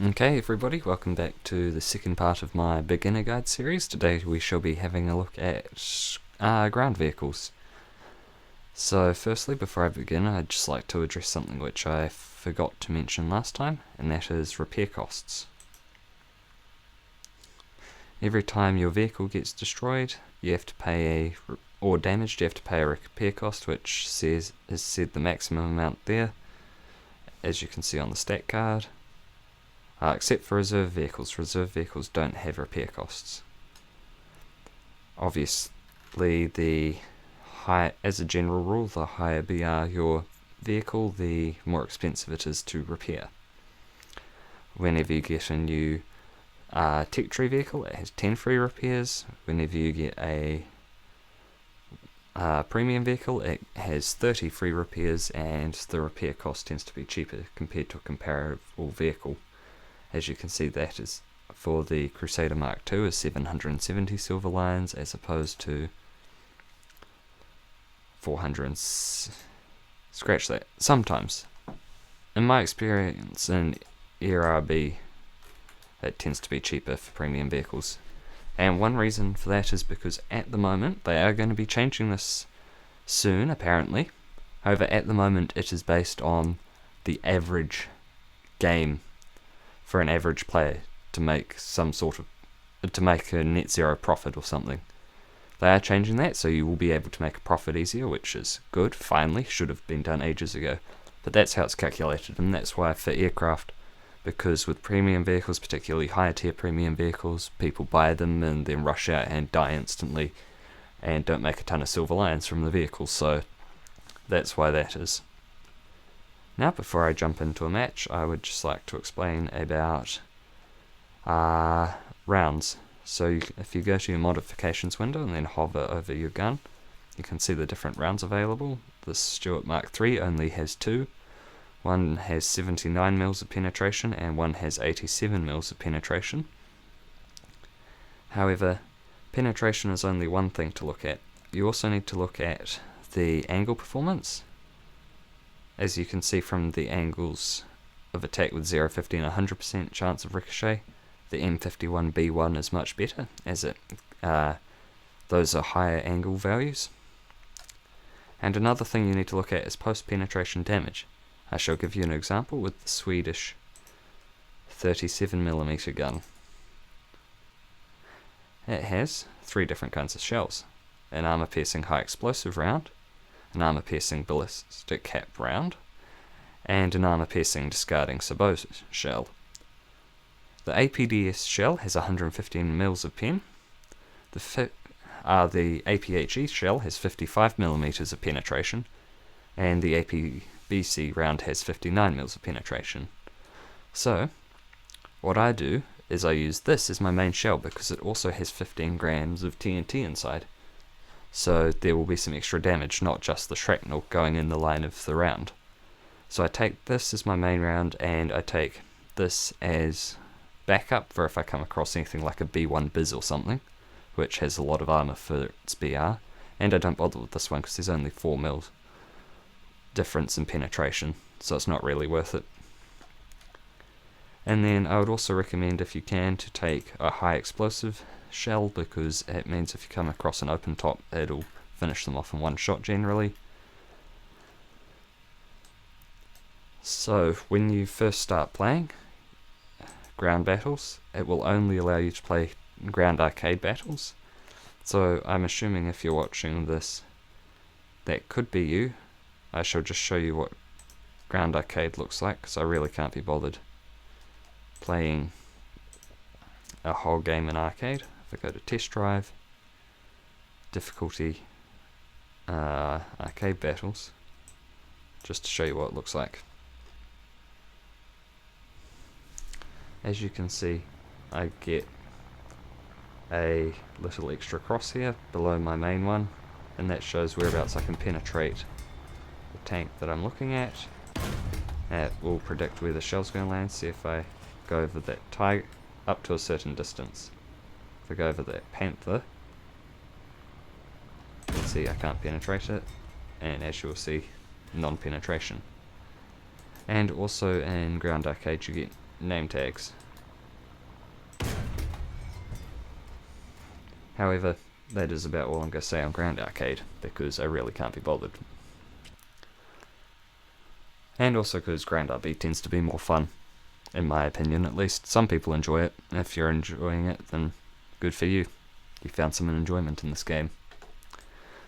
Okay everybody, welcome back to the second part of my beginner guide series. Today we shall be having a look at ground vehicles. So firstly, before I begin, I'd just like to address something which I forgot to mention last time, and that is repair costs. Every time your vehicle gets destroyed, you have to pay or damaged, you have to pay a repair cost, which is said the maximum amount there, as you can see on the stat card. Except for reserve vehicles. Reserve vehicles don't have repair costs. Obviously, as a general rule, the higher BR your vehicle, the more expensive it is to repair. Whenever you get a new tech tree vehicle, it has 10 free repairs. Whenever you get a premium vehicle, it has 30 free repairs, and the repair cost tends to be cheaper compared to a comparable vehicle. As you can see, that is for the Crusader Mark II is 770 silver lions as opposed to 400. Scratch that. Sometimes, in my experience in ERB, it tends to be cheaper for premium vehicles. And one reason for that is because at the moment, they are going to be changing this soon, apparently. However, at the moment, it is based on the average game for an average player to make a net zero profit or something. They are changing that, so you will be able to make a profit easier, which is good. Finally, should have been done ages ago, but that's how it's calculated, and that's why for aircraft, because with premium vehicles, particularly higher tier premium vehicles, people buy them and then rush out and die instantly and don't make a ton of silver lions from the vehicles, so that's why that is. Now, before I jump into a match, I would just like to explain about rounds. So if you go to your modifications window and then hover over your gun, you can see the different rounds available. The Stuart Mark III only has two. One has 79 mils of penetration and one has 87 mils of penetration. However, penetration is only one thing to look at. You also need to look at the angle performance. As you can see from the angles of attack with 0, 50 and 100% chance of ricochet, the M51B1 is much better, as those are higher angle values. And another thing you need to look at is post-penetration damage. I shall give you an example with the Swedish 37mm gun. It has 3 different kinds of shells: an armor-piercing high explosive round, an armor-piercing ballistic cap round, and an armor-piercing discarding sabot shell. The APDS shell has 115 mils of pen. The APHE shell has 55mm of penetration, and the APBC round has 59 mils of penetration. So, what I do is I use this as my main shell because it also has 15 grams of TNT inside. So there will be some extra damage, not just the shrapnel going in the line of the round. So I take this as my main round, and I take this as backup for if I come across anything like a B1 Biz or something, which has a lot of armor for its BR, and I don't bother with this one because there's only 4 mils difference in penetration, so it's not really worth it. And then I would also recommend, if you can, to take a high explosive shell, because it means if you come across an open top, it'll finish them off in one shot generally. So when you first start playing ground battles, it will only allow you to play ground arcade battles. So I'm assuming if you're watching this, that could be you. I shall just show you what ground arcade looks like, because I really can't be bothered playing a whole game in arcade. If I go to test drive, difficulty, arcade battles, just to show you what it looks like. As you can see, I get a little extra cross here below my main one, and that shows whereabouts I can penetrate the tank that I'm looking at. It will predict where the shell's going to land. See if I go over that tiger up to a certain distance. If I go over that panther, you can see I can't penetrate it, and as you'll see, non-penetration. And also in ground arcade you get name tags. However, that is about all I'm going to say on Ground Arcade, because I really can't be bothered. And also because Ground RB tends to be more fun, in my opinion at least. Some people enjoy it. If you're enjoying it, then good for you. You found some enjoyment in this game.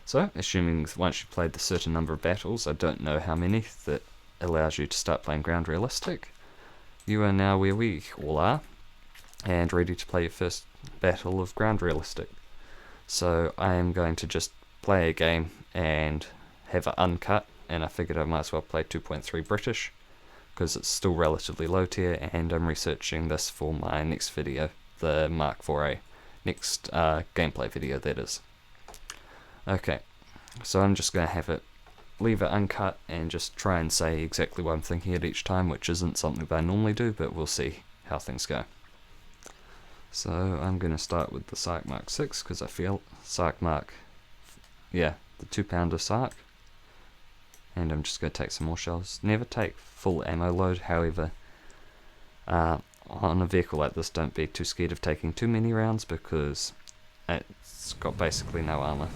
So, assuming once you've played the certain number of battles, I don't know how many, that allows you to start playing Ground Realistic, you are now where we all are, and ready to play your first battle of Ground Realistic. So I am going to just play a game and have it uncut, and I figured I might as well play 2.3 British, because it's still relatively low tier, and I'm researching this for my next video, the Mark 4A, next gameplay video that is. Okay, so I'm just going to leave it uncut and just try and say exactly what I'm thinking at each time, which isn't something that I normally do, but we'll see how things go. So I'm going to start with the Sark Mark 6, because I feel Sark Mark, the 2-pounder Sark. And I'm just going to take some more shells. Never take full ammo load, however, on a vehicle like this, don't be too scared of taking too many rounds, because it's got basically no armor.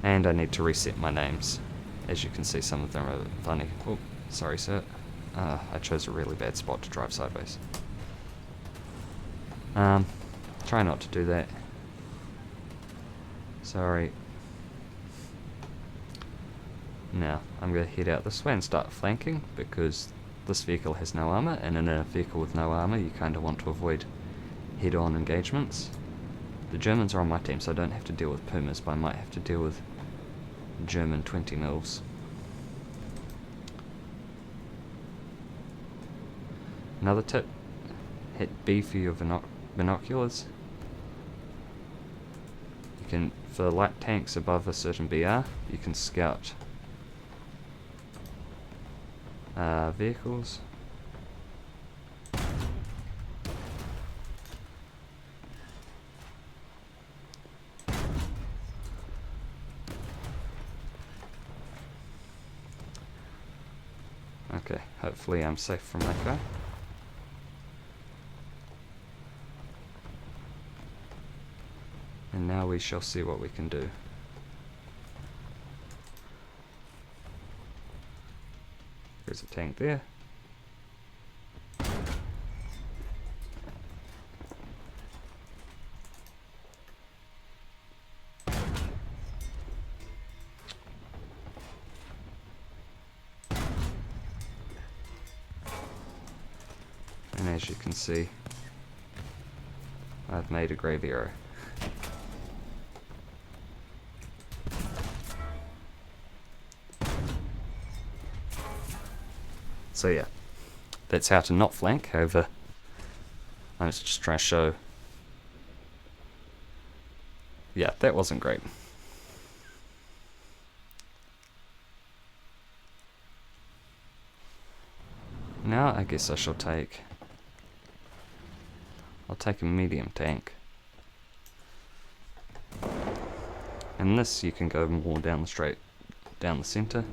And I need to reset my names. As you can see, some of them are funny. Oh, sorry sir. I chose a really bad spot to drive sideways. Try not to do that. Sorry. Now, I'm going to head out this way and start flanking, because this vehicle has no armor, and in a vehicle with no armor you kind of want to avoid head-on engagements. The Germans are on my team, so I don't have to deal with Pumas, but I might have to deal with German 20 mils. Another tip, hit B for your binoculars. You can, for light tanks above a certain BR, you can scout vehicles. Okay, hopefully I'm safe from that guy. And now we shall see what we can do. There's a tank there. And as you can see, I've made a grave arrow. So yeah, that's how to not flank. However, I was just trying to show. Yeah, that wasn't great. Now I guess I shall take. I'll take a medium tank. And this you can go more down the center.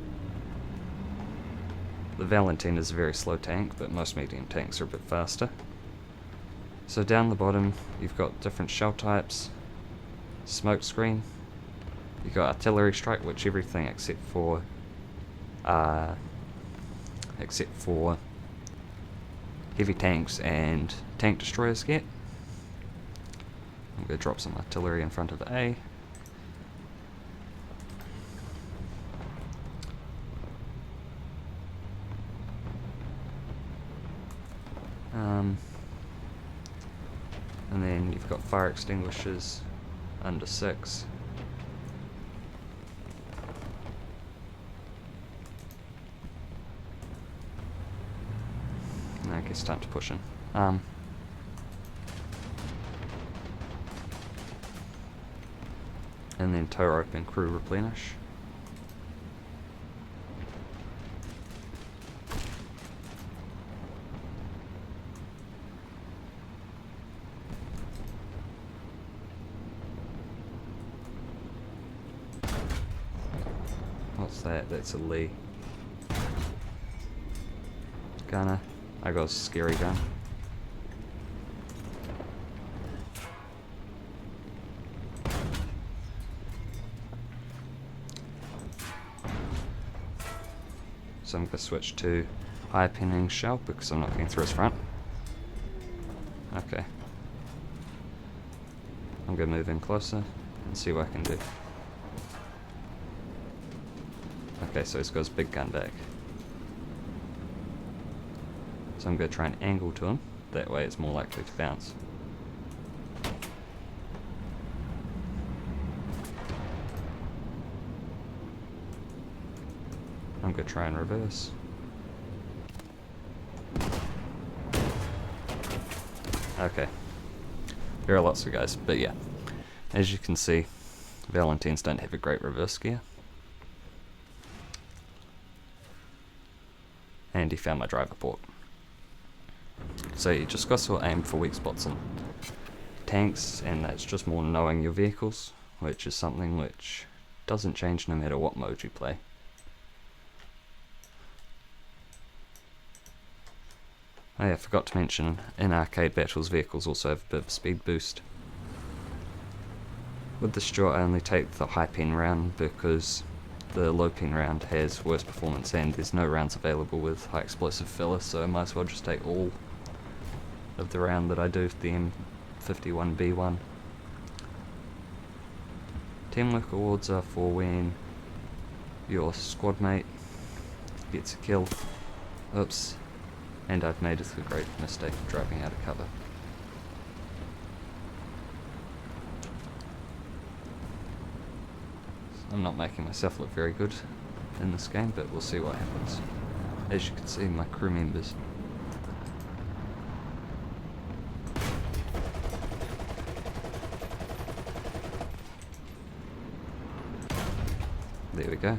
The Valentine is a very slow tank, but most medium tanks are a bit faster. So down the bottom, you've got different shell types, smoke screen, you've got artillery strike, which everything except for heavy tanks and tank destroyers get. I'm going to drop some artillery in front of A. And then you've got fire extinguishers under 6. And I guess time to push in. And then tow rope and crew replenish. What's that? That's a Lee. Gunner. I I got a scary gun. So I'm going to switch to higher pinning shell because I'm not getting through his front. Okay. I'm going to move in closer and see what I can do. Okay, so he's got his big gun back. So I'm going to try and angle to him, that way it's more likely to bounce. I'm going to try and reverse. Okay. There are lots of guys, but yeah. As you can see, Valentines don't have a great reverse gear. And he found my driver port. So you just got to aim for weak spots on tanks, and that's just more knowing your vehicles, which is something which doesn't change no matter what mode you play. Oh yeah, I forgot to mention, in arcade battles vehicles also have a bit of a speed boost. With the Stuart I only take the high pin round because the low pin round has worse performance and there's no rounds available with high explosive filler, so I might as well just take all of the round that I do for the M51B1. Teamwork awards are for when your squad mate gets a kill. Oops. And I've made a great mistake of driving out of cover. I'm not making myself look very good in this game, but we'll see what happens. As you can see, my crew members. There we go.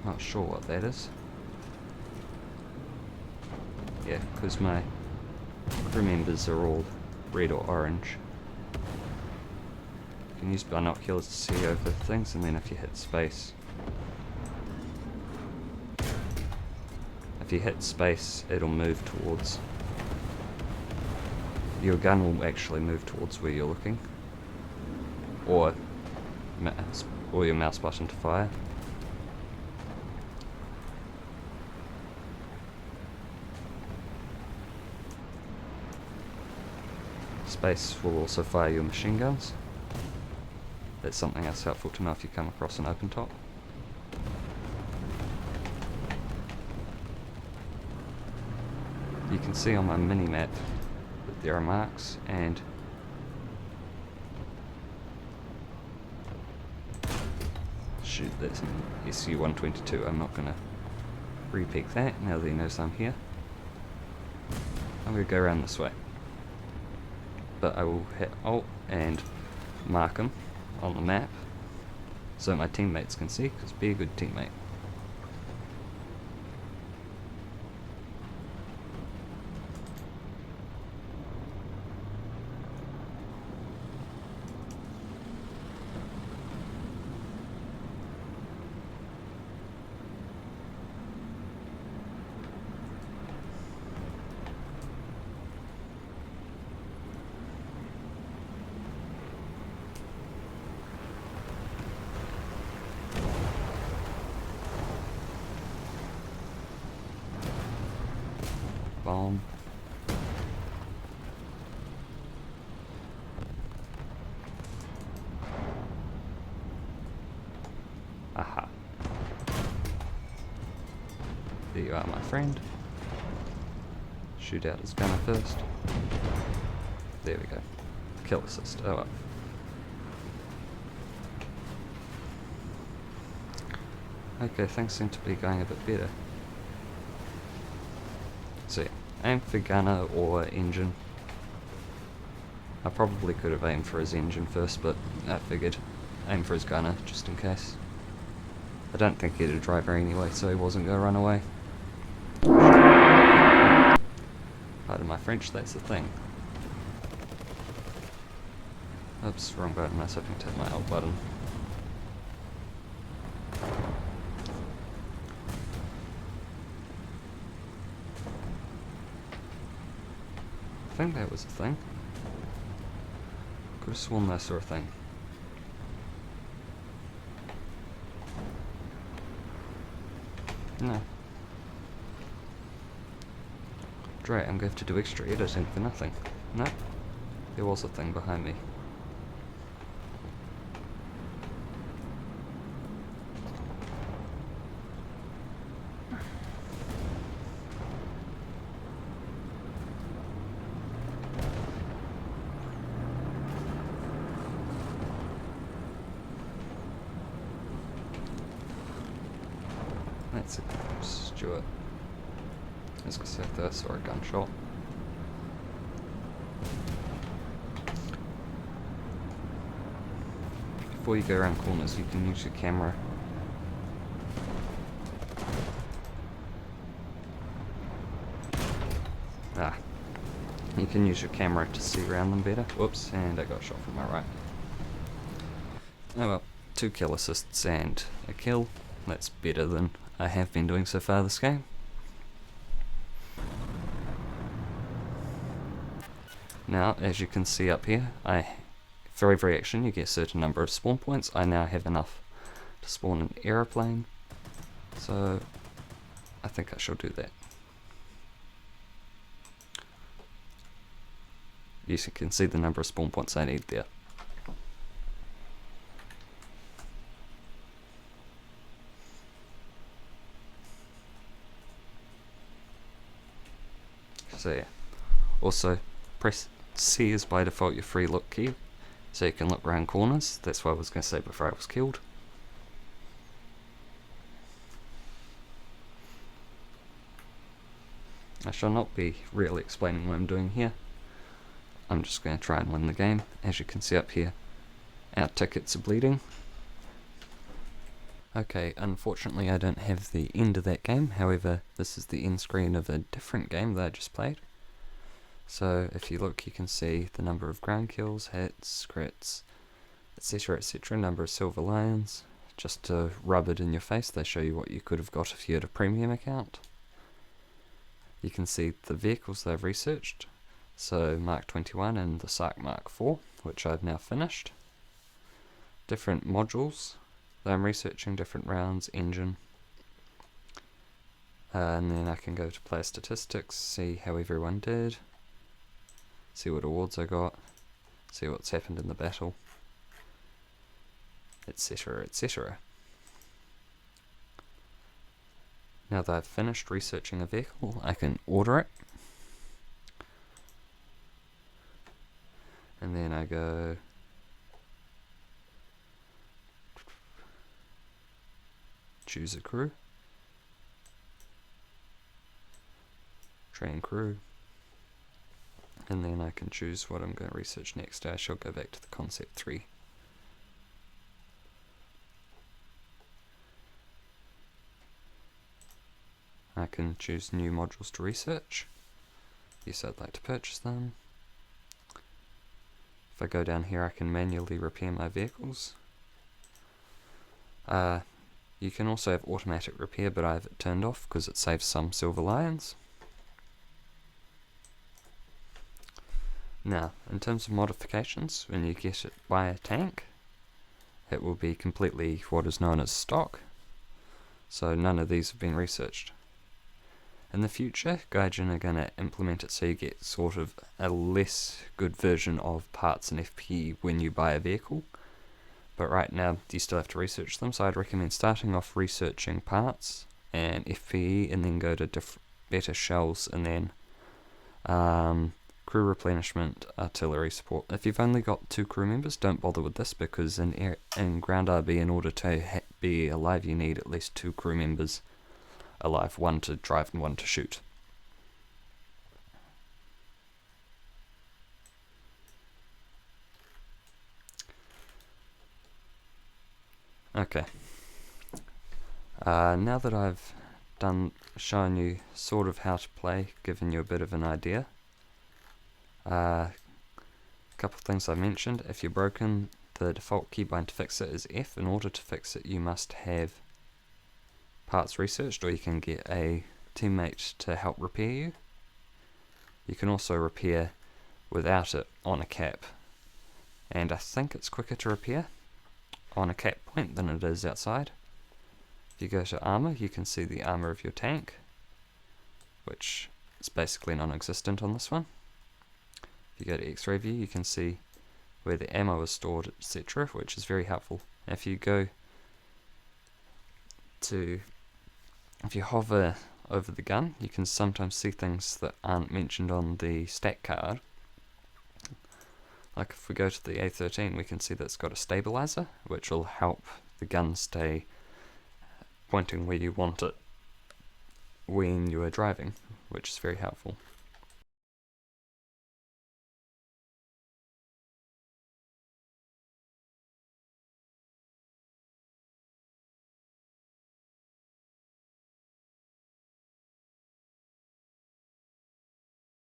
Not sure what that is. Yeah, because my crew members are all red or orange. You can use binoculars to see over things, and then if you hit space, it'll move towards, your gun will actually move towards where you're looking, or your mouse button to fire. Space will also fire your machine guns. That's something else helpful to know if you come across an open top. You can see on my mini-map that there are marks, and shoot, that's an SU-122. I'm not going to re-peek that now that he knows I'm here. I'm going to go around this way. But I will hit Alt and mark him on the map so my teammates can see, because be a good teammate. Bomb. Aha. There you are, my friend. Shoot out his gunner first. There we go. Kill assist. Oh well. Okay, things seem to be going a bit better. So yeah, aim for gunner or engine. I probably could have aimed for his engine first, but I figured aim for his gunner just in case. I don't think he had a driver anyway, so he wasn't going to run away. Pardon my French, that's the thing. Oops, wrong button, I was hoping to hit my Alt button. think that was a thing. Could have sworn I saw a thing. No. Great, I'm going to have to do extra editing for nothing. No. There was a thing behind me. That's it, Stuart. I was going to say if I saw a gunshot. Before you go around corners, you can use your camera. You can use your camera to see around them better. Whoops, and I got shot from my right. Oh well, 2 kill assists and a kill. That's better than I have been doing so far this game. Now, as you can see up here, for every action you get a certain number of spawn points. I now have enough to spawn an aeroplane, so I think I shall do that. You can see the number of spawn points I need there. So yeah, also press C is by default your free look key, so you can look around corners. That's what I was going to say before I was killed. I shall not be really explaining what I'm doing here. I'm just going to try and win the game. As you can see up here, our tickets are bleeding. Okay, unfortunately I don't have the end of that game, however this is the end screen of a different game that I just played. So if you look, you can see the number of ground kills, hits, crits, etc, etc, number of silver lions. Just to rub it in your face, they show you what you could have got if you had a premium account. You can see the vehicles they've researched, so Mark 21 and the Sark Mark 4, which I've now finished. Different modules that I'm researching, different rounds, engine. And then I can go to player statistics, see how everyone did, see what awards I got, see what's happened in the battle, etc, etc. Now that I've finished researching a vehicle, I can order it. And then I go choose a crew, train crew, and then I can choose what I'm going to research next. I shall go back to the concept 3. I can choose new modules to research. Yes, I'd like to purchase them. If I go down here, I can manually repair my vehicles. You can also have automatic repair, but I have it turned off because it saves some silver lions. Now, in terms of modifications, when you get it by a tank, it will be completely what is known as stock. So none of these have been researched. In the future, Gaijin are going to implement it so you get sort of a less good version of parts and FP when you buy a vehicle. But right now, you still have to research them, so I'd recommend starting off researching parts and FPE, and then go to better shells, and then crew replenishment, artillery support. If you've only got 2 crew members, don't bother with this, because in ground RB, in order to be alive, you need at least 2 crew members alive, 1 to drive and 1 to shoot. Okay. Now that I've shown you sort of how to play, given you a bit of an idea, a couple of things I mentioned. If you're broken, the default keybind to fix it is F. In order to fix it, you must have parts researched, or you can get a teammate to help repair you. You can also repair without it on a cap. And I think it's quicker to repair on a cap point than it is outside. If you go to armor, you can see the armor of your tank, which is basically non-existent on this one. If you go to X-ray view, you can see where the ammo is stored, etc., which is very helpful. If you hover over the gun, you can sometimes see things that aren't mentioned on the stat card. Like if we go to the A13, we can see that it's got a stabilizer, which will help the gun stay pointing where you want it when you are driving, which is very helpful.